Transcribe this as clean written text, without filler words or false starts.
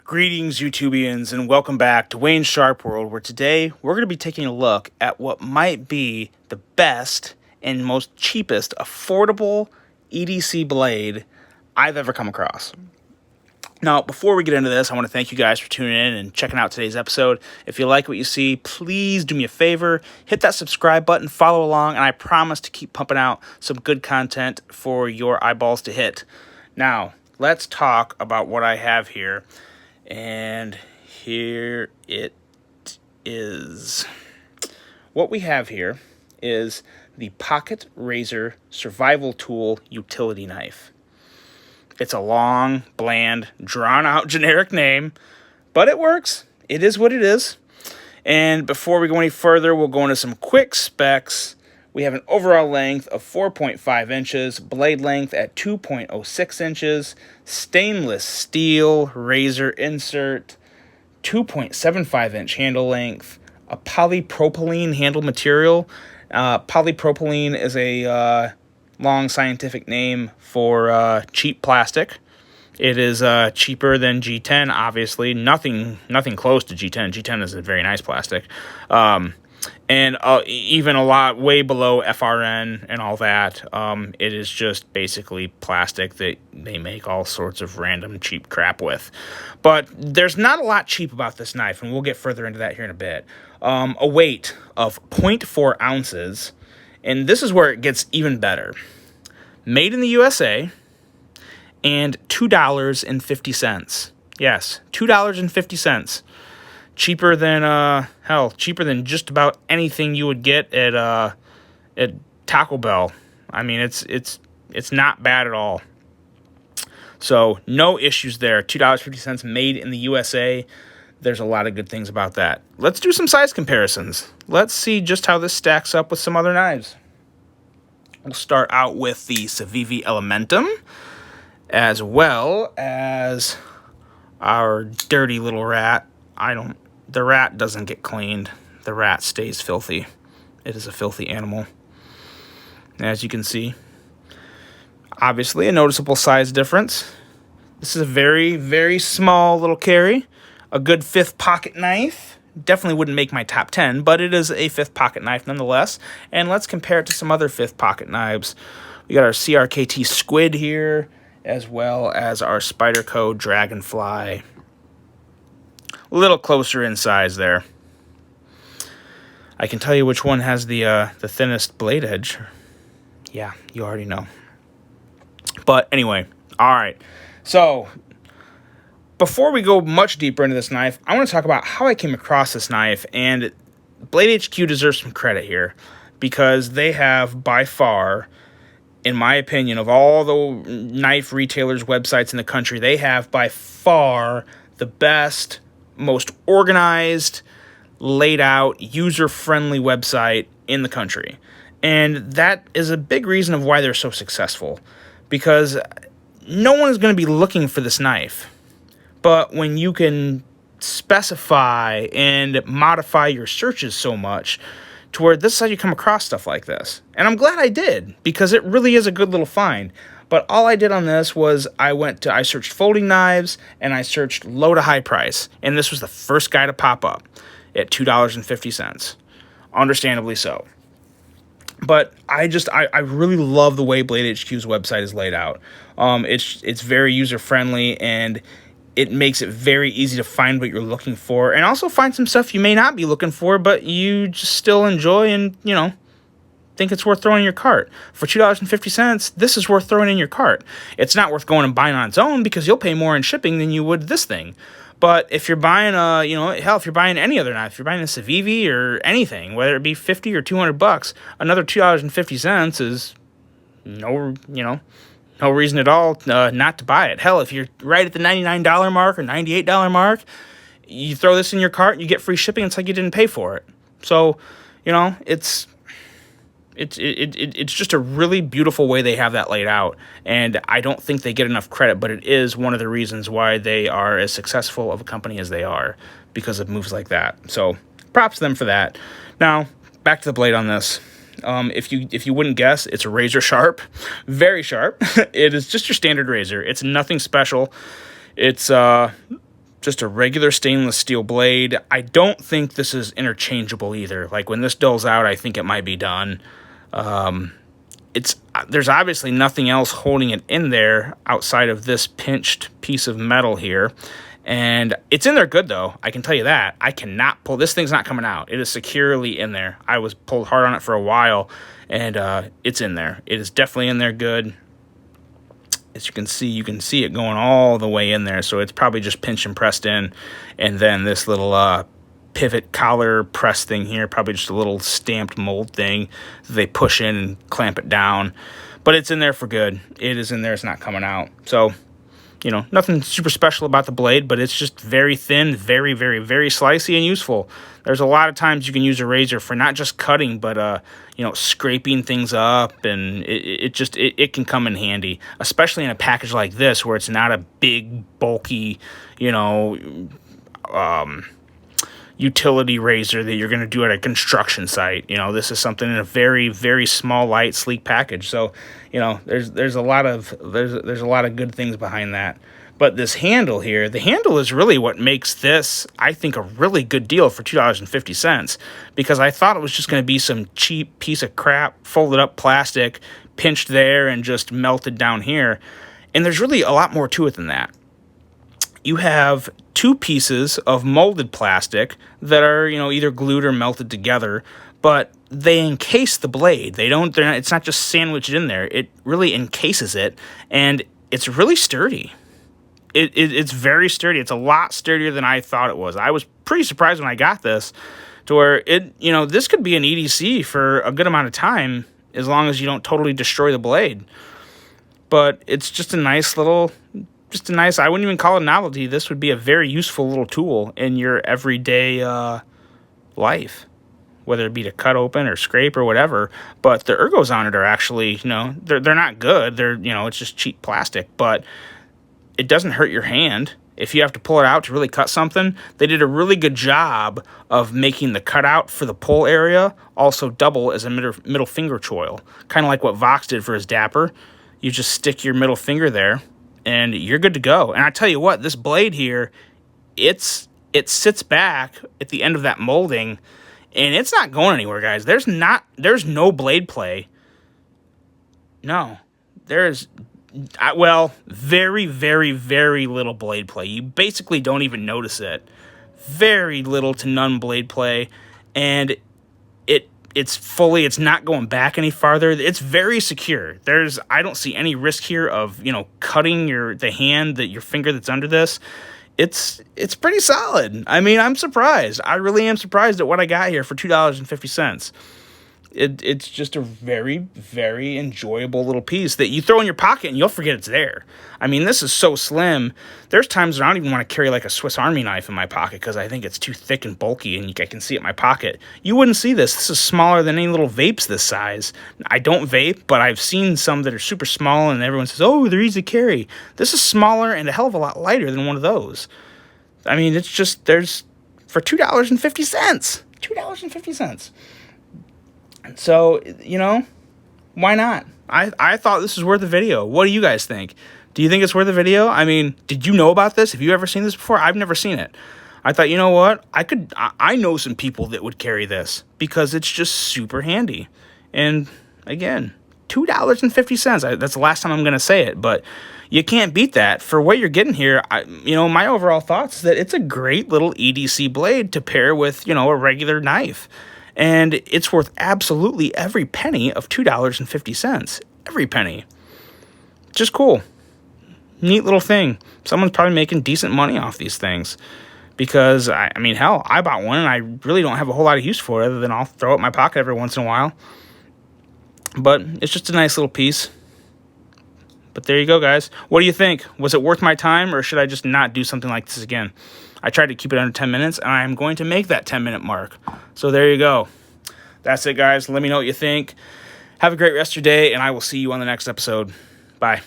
Greetings, YouTubians, and welcome back to Wayne's Sharp World, where today we're going to be taking a look at what might be the best and most cheapest affordable EDC blade I've ever come across. Now, before we get into this, I want to thank you guys for tuning in and checking out today's episode. If you like what you see, please do me a favor, hit that subscribe button, follow along, and I promise to keep pumping out some good content for your eyeballs to hit. Now, let's talk about what I have here. And here it is. What we have here is the Pocket Razor Survival Tool Utility Knife. It's a long, bland, drawn-out generic name, but it works. It is what it is. And before we go any further, we'll go into some quick specs. We have an overall length of 4.5 inches, blade length at 2.06 inches, stainless steel razor insert, 2.75 inch handle length, a polypropylene handle material. Polypropylene is a long scientific name for cheap plastic. It is cheaper than G10, obviously. Nothing close to G10. G10 is a very nice plastic. And even a lot way below FRN and all that. It is just basically plastic that they make all sorts of random cheap crap with. But there's not a lot cheap about this knife, and we'll get further into that here in a bit. A weight of 0.4 ounces, and this is where it gets even better. Made in the USA, and $2.50. Yes, $2.50. Cheaper than cheaper than just about anything you would get at Taco Bell. I mean, it's not bad at all. So no issues there. $2.50 made in the USA. There's a lot of good things about that. Let's do some size comparisons. Let's see just how this stacks up with some other knives. We'll start out with the Civivi Elementum, as well as our dirty little rat. The rat doesn't get cleaned. The rat stays filthy. It is a filthy animal. As you can see, obviously a noticeable size difference. This is a very, very small little carry. A good fifth pocket knife. Definitely wouldn't make my top 10, but it is a fifth pocket knife nonetheless. And let's compare it to some other fifth pocket knives. We got our CRKT Squid here, as well as our Spyderco Dragonfly. A little closer in size there. I can tell you which one has the thinnest blade edge. Yeah, you already know. But anyway, all right. So before we go much deeper into this knife, I want to talk about how I came across this knife. And BladeHQ deserves some credit here, because they have by far, in my opinion, of all the knife retailers' websites in the country, they have by far the best, most organized, laid out, user-friendly website in the country. And that is a big reason of why they're so successful, because no one is going to be looking for this knife. But when you can specify and modify your searches so much to where this is how you come across stuff like this. And I'm glad I did, because it really is a good little find. But all I did on this was I searched folding knives, and I searched low to high price. And this was the first guy to pop up at $2.50. Understandably so. But I really love the way BladeHQ's website is laid out. It's very user-friendly, and it makes it very easy to find what you're looking for. And also find some stuff you may not be looking for, but you just still enjoy and, think it's worth throwing in your cart. For $2.50, this is worth throwing in your cart. It's not worth going and buying on its own, because you'll pay more in shipping than you would this thing. But if you're buying if you're buying any other knife, if you're buying a Civivi or anything, whether it be $50 or $200, another $2.50 is no reason at all not to buy it. Hell, if you're right at the $99 mark or $98 mark, you throw this in your cart and you get free shipping. It's like you didn't pay for it. So, it's just a really beautiful way they have that laid out, and I don't think they get enough credit, but it is one of the reasons why they are as successful of a company as they are, because of moves like that. So props to them for that. Now, back to the blade on this. If you wouldn't guess, it's razor sharp, very sharp. It is just your standard razor. It's nothing special. It's just a regular stainless steel blade. I don't think this is interchangeable either. Like when this dulls out, I think it might be done. There's obviously nothing else holding it in there outside of this pinched piece of metal here. And it's in there good, though. I can tell you that. I cannot pull. This thing's not coming out. It is securely in there. I was pulled hard on it for a while, and it's in there. It is definitely in there good. As you can see it going all the way in there. So it's probably just pinched and pressed in. And then this little pivot collar press thing here, probably just a little stamped mold thing that they push in and clamp it down. But it's in there for good. It is in there. It's not coming out. So, you know, nothing super special about the blade, but it's just very thin, very, very, very slicey and useful. There's a lot of times you can use a razor for not just cutting, but, you know, scraping things up, and it can come in handy, especially in a package like this where it's not a big, bulky, you know, utility razor that you're going to do at a construction site. You know, this is something in a very, very small, light, sleek package. So, you know, there's a lot of good things behind that. But this handle here, the handle is really what makes this, I think, a really good deal for $2.50, because I thought it was just going to be some cheap piece of crap, folded up plastic, pinched there and just melted down here. And there's really a lot more to it than that. You have two pieces of molded plastic that are, you know, either glued or melted together, but they encase the blade. It's not just sandwiched in there. It really encases it, and it's really sturdy. It's very sturdy. It's a lot sturdier than I thought it was. I was pretty surprised when I got this, to where you know, this could be an EDC for a good amount of time as long as you don't totally destroy the blade. But it's just a nice, I wouldn't even call it a novelty. This would be a very useful little tool in your everyday life, whether it be to cut open or scrape or whatever. But the ergos on it are actually, you know, they're not good. They're, you know, it's just cheap plastic, but it doesn't hurt your hand. If you have to pull it out to really cut something, they did a really good job of making the cutout for the pull area also double as a middle finger choil, kind of like what Vox did for his Dapper. You just stick your middle finger there, and you're good to go. And I tell you what, this blade here, it sits back at the end of that molding, and it's not going anywhere, guys. There's no blade play. No, there's, well, very, very, very little blade play. You basically don't even notice it. Very little to none blade play, and it's not going back any farther. It's very secure. I don't see any risk here of, you know, cutting the hand, your finger that's under this. It's pretty solid. I mean, I'm surprised. I really am surprised at what I got here for $2.50. It's just a very, very enjoyable little piece that you throw in your pocket and you'll forget it's there. I mean, this is so slim. There's times when I don't even want to carry like a Swiss Army knife in my pocket because I think it's too thick and bulky and I can see it in my pocket. You wouldn't see this. This is smaller than any little vapes this size. I don't vape, but I've seen some that are super small and everyone says, oh, they're easy to carry. This is smaller and a hell of a lot lighter than one of those. I mean, it's just, for $2.50. $2.50. So, you know, why not? I thought this was worth the video. What do you guys think? Do you think it's worth the video? I mean, did you know about this? Have you ever seen this before? I've never seen it. I thought, you know what? I know some people that would carry this because it's just super handy. And again, $2.50. That's the last time I'm going to say it, but you can't beat that. For what you're getting here, you know, my overall thoughts is that it's a great little EDC blade to pair with, you know, a regular knife. And it's worth absolutely every penny of $2.50. Every penny. Just cool. Neat little thing. Someone's probably making decent money off these things. Because, I mean, hell, I bought one and I really don't have a whole lot of use for it other than I'll throw it in my pocket every once in a while. But it's just a nice little piece. But there you go, guys. What do you think? Was it worth my time, or should I just not do something like this again? I tried to keep it under 10 minutes, and I'm going to make that 10-minute mark. So there you go. That's it, guys. Let me know what you think. Have a great rest of your day, and I will see you on the next episode. Bye.